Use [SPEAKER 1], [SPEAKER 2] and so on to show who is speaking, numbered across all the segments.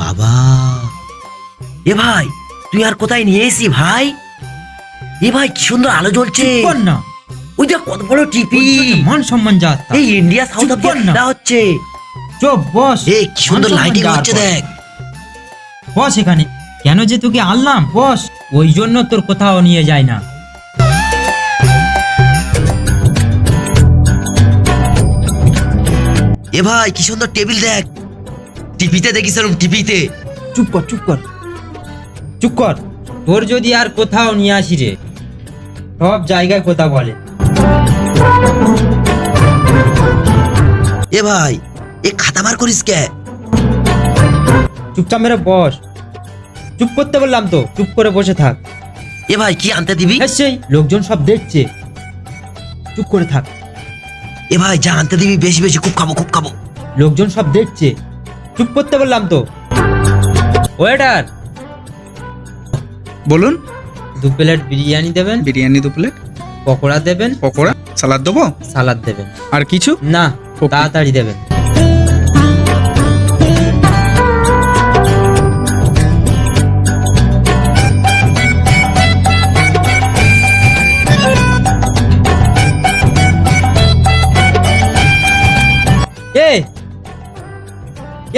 [SPEAKER 1] বাবা, এ ভাই তুই আর কোথায় নিয়ে এসি ভাই? এ ভাই কি সুন্দর আলো জ্বলছে।
[SPEAKER 2] কর না,
[SPEAKER 1] ওই দেখ কত বড় টিভি।
[SPEAKER 2] মান সম্মান যাত্রা।
[SPEAKER 1] এই ইন্ডিয়া সাউথ
[SPEAKER 2] চুপ কর
[SPEAKER 1] আফ্রিকা
[SPEAKER 2] না।
[SPEAKER 1] খেলা হচ্ছে।
[SPEAKER 2] চুপ বস।
[SPEAKER 1] এই কি সুন্দর
[SPEAKER 2] মান সম্মান
[SPEAKER 1] লাইটিং
[SPEAKER 2] যাওয়ার
[SPEAKER 1] হচ্ছে
[SPEAKER 2] পর।
[SPEAKER 1] দেখ।
[SPEAKER 2] বস এখানে। কেন যে তোকে আনলাম বস, ওই জন্য তোর কোথাও নিয়ে যায় না।
[SPEAKER 1] এ ভাই কি সুন্দর টেবিল দেখ। টিভিতে দেখিছিলাম টিভিতে।
[SPEAKER 2] চুপ কর চুপ কর চুপ কর। তোর যদি আর কোথাও নিয়ে আসি রে, সব জায়গায় কথা বলে।
[SPEAKER 1] এ ভাই এ খাতা বার করিস কে?
[SPEAKER 2] চুপচাপ মেরে বস। চুপ করতে বললাম তো, চুপ করে বসে থাক।
[SPEAKER 1] এ ভাই কি আনতে দিবি?
[SPEAKER 2] সেই লোকজন সব দেখছে, চুপ করে থাক।
[SPEAKER 1] এ ভাই যা আনতে দিবি বেশি বেশি, খুব খাবো খুব খাবো।
[SPEAKER 2] লোকজন সব দেখছে, চুপ করতে বললাম তো। ওয়েটার,
[SPEAKER 3] বলুন।
[SPEAKER 2] 2 প্লেট বিরিয়ানি দেবেন,
[SPEAKER 3] বিরিয়ানি 2 প্লেট,
[SPEAKER 2] পকোড়া দেবেন,
[SPEAKER 3] পকোড়া, সালাদ দেবো,
[SPEAKER 2] সালাদ দেবেন।
[SPEAKER 3] আর কিছু
[SPEAKER 2] না,
[SPEAKER 3] Okay.
[SPEAKER 2] তাড়াতাড়ি দেবেন।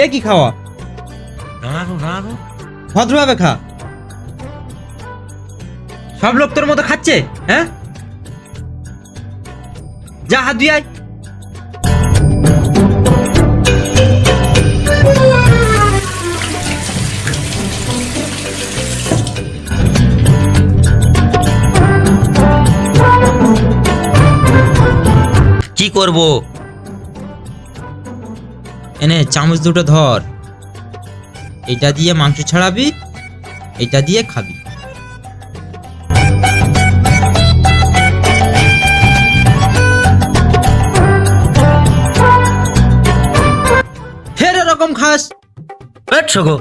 [SPEAKER 2] এ কি খাওয়া? ভদ্রভাবে খা। সব লোক তোর মতো খাচ্ছে? হ্যাঁ, যা হাত ধুয়ে আয়।
[SPEAKER 1] কি করব?
[SPEAKER 2] এনে চামচ দুটো ধর, এটা দিয়ে মাংস ছাড়াবি, এটা দিয়ে খাবি। ফের এরকম খাস?
[SPEAKER 1] পেট শোকো।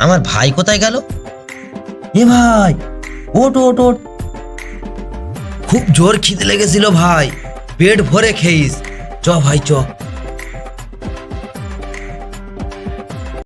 [SPEAKER 1] আমার ভাই কোথায় গেল? এ ভাই ওট ওট ওট। খুব জোর খিদে লেগেছিল ভাই, পেট ভরে খেয়েস। চ ভাই চ।